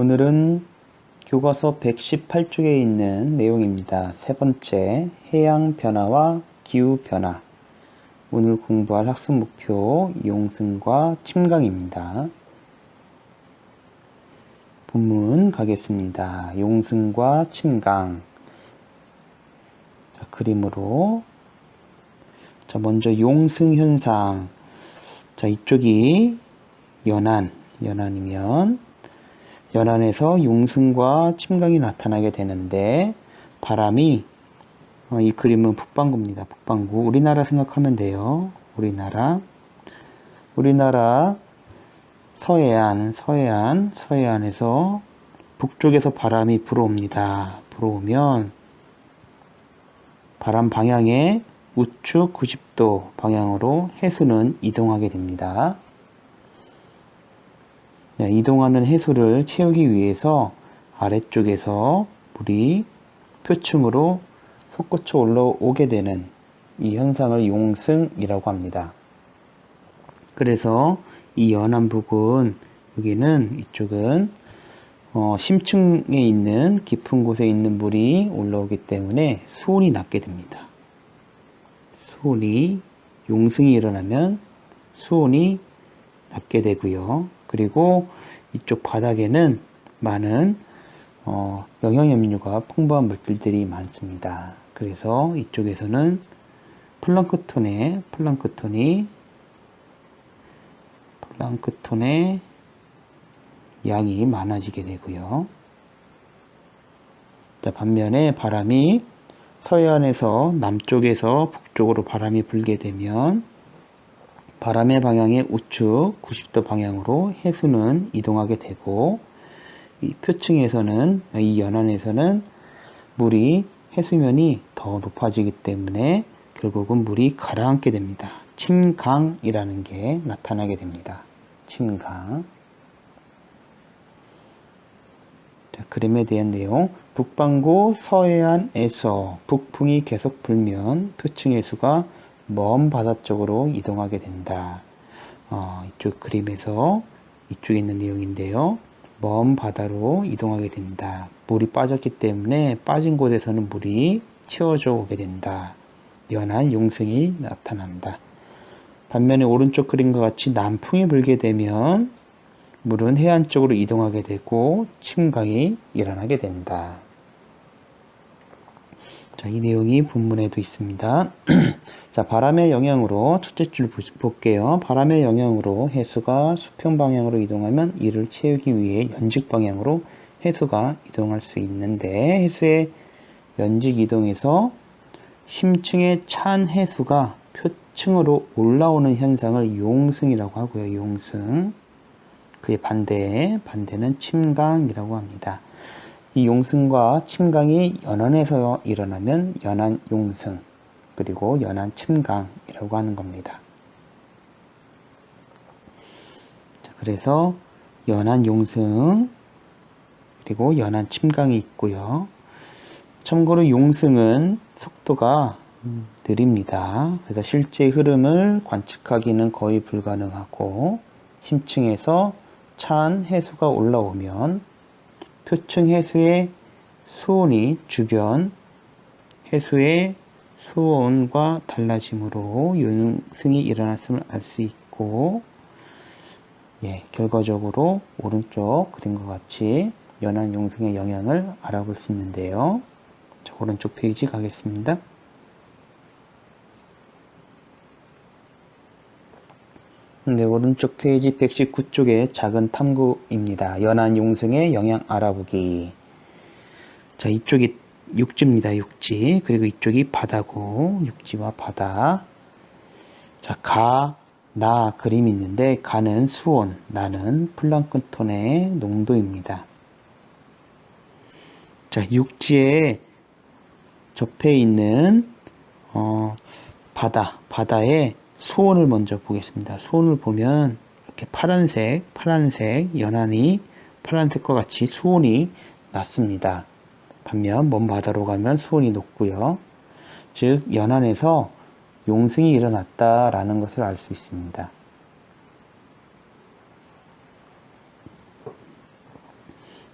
오늘은 교과서 118쪽에 있는 내용입니다. 세 번째, 해양 변화와 기후 변화. 오늘 공부할 학습 목표 용승과 침강입니다. 본문 가겠습니다. 용승과 침강. 자, 그림으로. 자, 먼저 용승 현상. 자, 이쪽이 연안이면 연안에서 용승과 침강이 나타나게 되는데, 바람이 이 그림은 북반구입니다. 북반구. 우리나라 생각하면 돼요. 우리나라 서해안에서 북쪽에서 바람이 불어옵니다. 불어오면 바람 방향의 우측 90도 방향으로 해수는 이동하게 됩니다. 이동하는 해수를 채우기 위해서 아래쪽에서 물이 표층으로 솟구쳐 올라오게 되는 이 현상을 용승이라고 합니다. 그래서 이 연안 부근, 이쪽은 심층에 있는 깊은 곳에 있는 물이 올라오기 때문에 수온이 낮게 됩니다. 용승이 일어나면 수온이 낮게 되고요. 그리고 이쪽 바닥에는 많은 영양염류가 풍부한 물질들이 많습니다. 그래서 이쪽에서는 플랑크톤의 양이 많아지게 되고요. 자, 반면에 바람이 서해안에서 남쪽에서 북쪽으로 바람이 불게 되면 바람의 방향의 우측 90도 방향으로 해수는 이동하게 되고, 이 표층에서는, 이 연안에서는 물이 해수면이 더 높아지기 때문에 결국은 물이 가라앉게 됩니다. 침강이라는 게 나타나게 됩니다. 침강. 자, 그림에 대한 내용. 북반구 서해안에서 북풍이 계속 불면 표층 해수가 먼 바다 쪽으로 이동하게 된다. 이쪽 그림에서 이쪽에 있는 내용인데요. 먼 바다로 이동하게 된다. 물이 빠졌기 때문에 빠진 곳에서는 물이 채워져 오게 된다. 연안 용승이 나타난다. 반면에 오른쪽 그림과 같이 남풍이 불게 되면 물은 해안 쪽으로 이동하게 되고 침강이 일어나게 된다. 자, 이 내용이 본문에도 있습니다. 자, 바람의 영향으로 첫째 줄 볼게요. 바람의 영향으로 해수가 수평 방향으로 이동하면 이를 채우기 위해 연직 방향으로 해수가 이동할 수 있는데, 해수의 연직 이동에서 심층의 찬 해수가 표층으로 올라오는 현상을 용승이라고 하고요. 용승. 그의 반대는 침강이라고 합니다. 이 용승과 침강이 연안에서 일어나면 연안 용승, 그리고 연안 침강이라고 하는 겁니다. 자, 그래서 연안 용승, 그리고 연안 침강이 있고요. 참고로 용승은 속도가 느립니다. 그래서 실제 흐름을 관측하기는 거의 불가능하고, 심층에서 찬 해수가 올라오면 표층 해수의 수온이 주변 해수의 수온과 달라짐으로 용승이 일어났음을 알 수 있고, 결과적으로 오른쪽 그림과 같이 연안 용승의 영향을 알아볼 수 있는데요. 자, 오른쪽 페이지 가겠습니다. 오른쪽 페이지 119쪽의 작은 탐구입니다. 연안 용승의 영향 알아보기. 자, 이쪽이 육지입니다. 육지. 그리고 이쪽이 바다고, 육지와 바다. 자, 나 그림이 있는데, 가는 수온, 나는 플랑크톤의 농도입니다. 자, 육지에 접해 있는 바다의 수온을 먼저 보겠습니다. 수온을 보면 이렇게 파란색 연안이 파란색과 같이 수온이 낮습니다. 반면 먼 바다로 가면 수온이 높고요. 즉 연안에서 용승이 일어났다라는 것을 알 수 있습니다.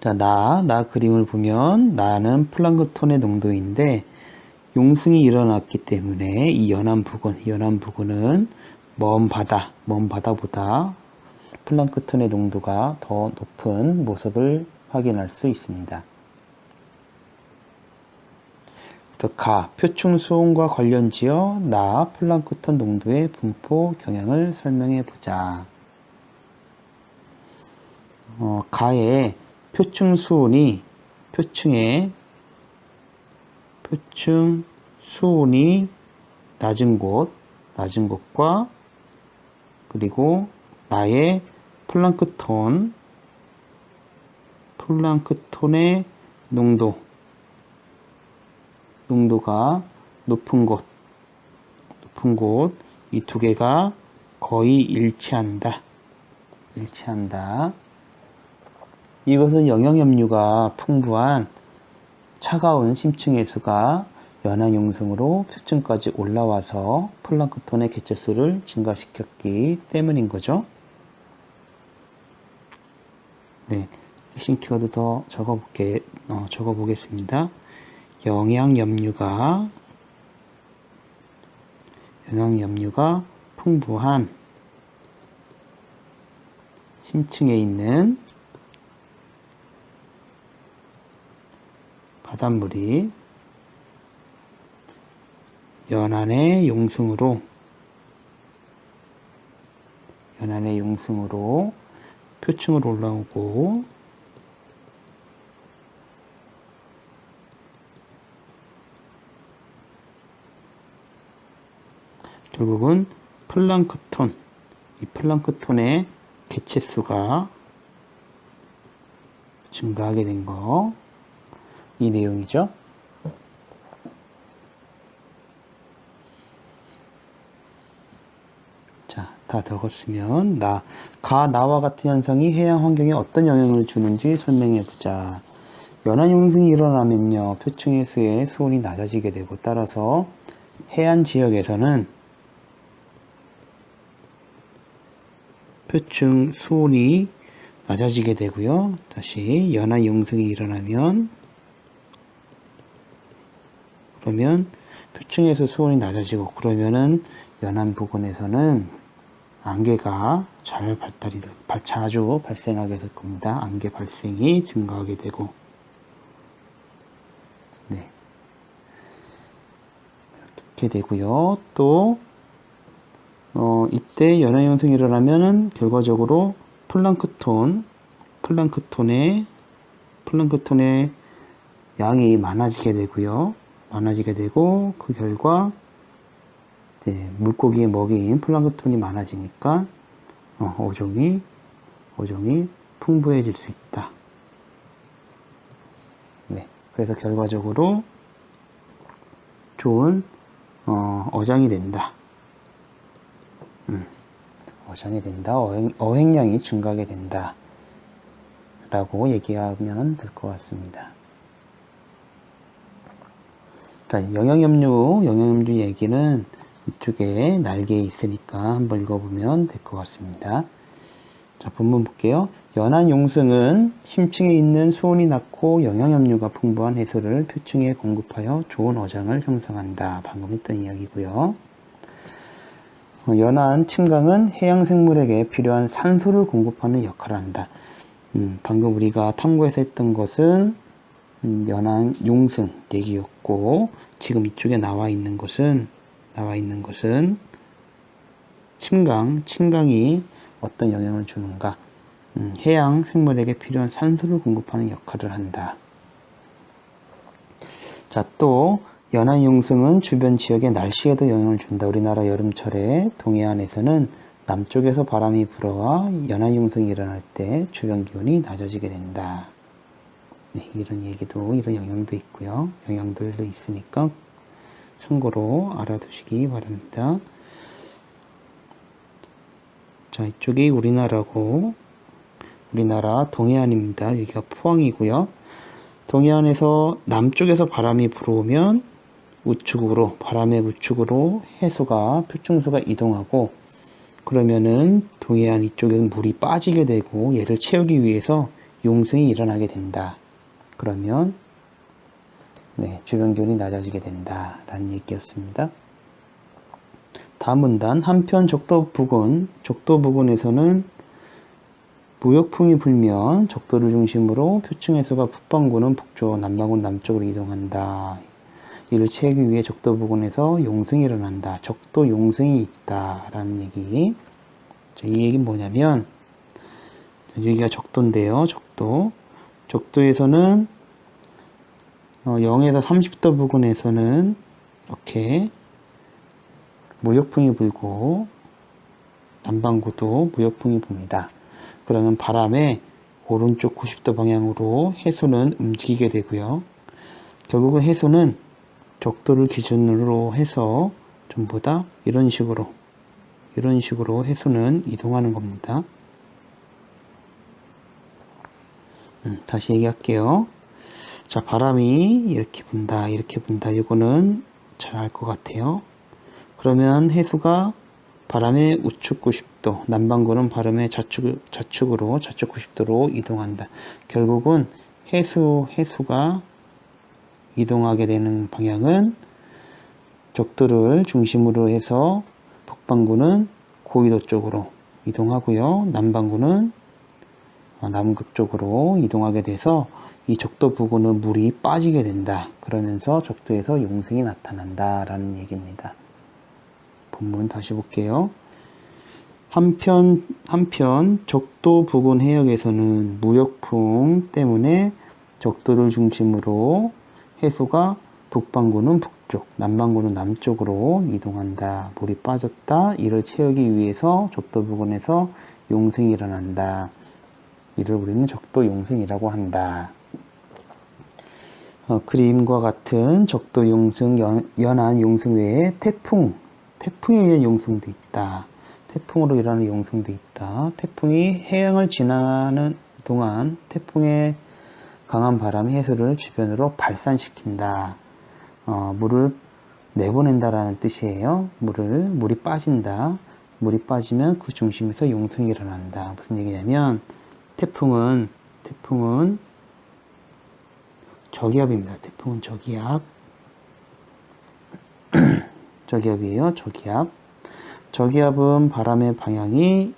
자, 나 그림을 보면 나는 플랑크톤의 농도인데 용승이 일어났기 때문에 이 연안 부근은 먼 바다보다 플랑크톤의 농도가 더 높은 모습을 확인할 수 있습니다. 표충 수온과 관련지어 나 플랑크톤 농도의 분포 경향을 설명해 보자. 가의 표충 수온이 표충 수온이 낮은 곳과 그리고 나의 플랑크톤의 농도가 높은 곳, 이 두 개가 거의 일치한다. 이것은 영양염류가 풍부한 차가운 심층의 수가 연안 용승으로 표층까지 올라와서 플랑크톤의 개체수를 증가시켰기 때문인 거죠. 네, 핵심 키워드 더 적어보겠습니다. 영양염류가 풍부한 심층에 있는 바닷물이 연안의 용승으로 표층으로 올라오고 결국은 이 플랑크톤의 개체수가 증가하게 된 거, 이 내용이죠. 자, 다 적었으면 나와 같은 현상이 해양 환경에 어떤 영향을 주는지 설명해 보자. 연안 용승이 일어나면요, 표층의 수의 수온이 낮아지게 되고 따라서 해안 지역에서는 표층 수온이 낮아지게 되고요. 다시 연안 용승이 일어나면 그러면 표층에서 수온이 낮아지고 그러면은 연안 부근에서는 안개가 자주 발생하게 될 겁니다. 안개 발생이 증가하게 되고 네. 이렇게 되고요. 또 이때 연안 용승이 일어나면은 결과적으로 플랑크톤의 양이 많아지게 되고 그 결과 이제 물고기의 먹이인 플랑크톤이 많아지니까 어종이 풍부해질 수 있다. 네, 그래서 결과적으로 좋은 어장이 된다. 어획량이 증가하게 된다. 라고 얘기하면 될 것 같습니다. 자, 영양염류 얘기는 이쪽에 날개에 있으니까 한번 읽어보면 될 것 같습니다. 자, 본문 볼게요. 연안 용승은 심층에 있는 수온이 낮고 영양염류가 풍부한 해수를 표층에 공급하여 좋은 어장을 형성한다. 방금 했던 이야기고요. 연안 침강은 해양 생물에게 필요한 산소를 공급하는 역할을 한다. 방금 우리가 탐구해서 했던 것은 연안 용승 얘기였고 지금 이쪽에 나와 있는 것은 침강이 어떤 영향을 주는가? 해양 생물에게 필요한 산소를 공급하는 역할을 한다. 자, 또 연안 용승은 주변 지역의 날씨에도 영향을 준다. 우리나라 여름철에 동해안에서는 남쪽에서 바람이 불어와 연안 용승이 일어날 때 주변 기온이 낮아지게 된다. 네, 이런 영향도 있고요. 영향들도 있으니까 참고로 알아두시기 바랍니다. 자, 이쪽이 우리나라 동해안입니다. 여기가 포항이고요. 동해안에서 남쪽에서 바람이 불어오면 바람의 우측으로 표층수가 이동하고 그러면은 동해안 이쪽에는 물이 빠지게 되고 얘를 채우기 위해서 용승이 일어나게 된다. 그러면 네, 주변 기온이 낮아지게 된다 라는 얘기였습니다. 다음 문단, 한편 적도 부근에서는 무역풍이 불면 적도를 중심으로 표층 해수가 북반구는 북쪽, 남반구는 남쪽으로 이동한다. 이를 채우기 위해 적도 부근에서 용승이 일어난다. 적도 용승이 있다 라는 얘기. 이 얘기는 뭐냐면, 여기가 적도인데요. 적도에서는 0에서 30도 부근에서는 이렇게 무역풍이 불고 남반구도 무역풍이 붑니다. 그러면 바람의 오른쪽 90도 방향으로 해수는 움직이게 되고요. 결국은 해수는 적도를 기준으로 해서 전부 다 이런 식으로 해수는 이동하는 겁니다. 다시 얘기할게요. 자, 바람이 이렇게 분다. 이거는 잘 알 것 같아요. 그러면 해수가 바람의 우측 90도, 남반구는 바람의 좌측 90도로 이동한다. 결국은 해수가 이동하게 되는 방향은 적도를 중심으로 해서 북반구는 고緯도 쪽으로 이동하고요. 남반구는 남극 쪽으로 이동하게 돼서 이 적도 부근은 물이 빠지게 된다. 그러면서 적도에서 용승이 나타난다 라는 얘기입니다. 본문 다시 볼게요. 한편 적도 부근 해역에서는 무역풍 때문에 적도를 중심으로 해수가 북반구는 북쪽, 남반구는 남쪽으로 이동한다. 물이 빠졌다. 이를 채우기 위해서 적도 부근에서 용승이 일어난다. 이를 우리는 적도 용승이라고 한다. 그림과 같은 적도 용승, 연안 용승 외에 태풍에 의한 용승도 있다. 태풍으로 일어나는 용승도 있다. 태풍이 해양을 지나는 동안 태풍의 강한 바람이 해수를 주변으로 발산시킨다. 물을 내보낸다라는 뜻이에요. 물이 빠진다. 물이 빠지면 그 중심에서 용승이 일어난다. 무슨 얘기냐면 태풍은 저기압입니다. 태풍은 저기압. 저기압이에요. 저기압. 저기압은 바람의 방향이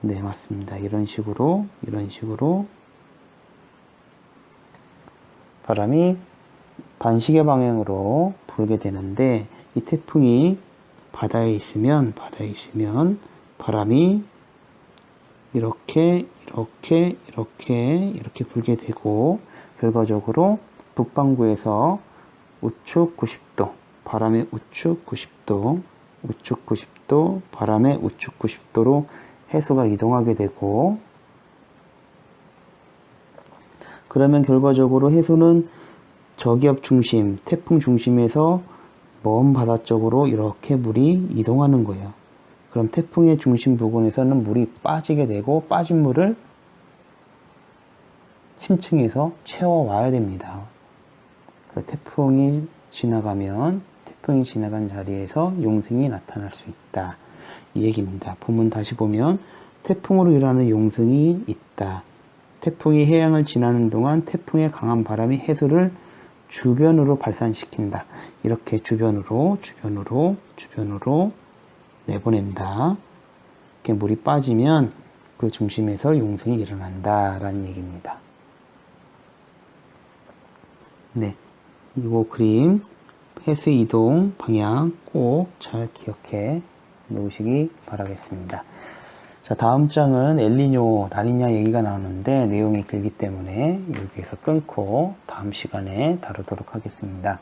네, 맞습니다. 이런 식으로 바람이 반시계 방향으로 불게 되는데 이 태풍이 바다에 있으면 바람이 이렇게 불게 되고 결과적으로 북반구에서 우측 90도, 바람의 우측 90도, 바람의 우측 90도로 해수가 이동하게 되고 그러면 결과적으로 해수는 저기압 중심, 태풍 중심에서 먼 바다 쪽으로 이렇게 물이 이동하는 거예요. 그럼 태풍의 중심 부근에서는 물이 빠지게 되고 빠진 물을 심층에서 채워와야 됩니다. 태풍이 지나간 자리에서 용승이 나타날 수 있다. 이 얘기입니다. 본문 다시 보면 태풍으로 일어나는 용승이 있다. 태풍이 해양을 지나는 동안 태풍의 강한 바람이 해수를 주변으로 발산시킨다. 이렇게 주변으로 내보낸다. 이렇게 물이 빠지면 그 중심에서 용승이 일어난다 라는 얘기입니다. 네, 이거 그림 해수 이동 방향 꼭 잘 기억해 놓으시기 바라겠습니다. 자, 다음 장은 엘니뇨, 라니냐 얘기가 나오는데 내용이 길기 때문에 여기에서 끊고 다음 시간에 다루도록 하겠습니다.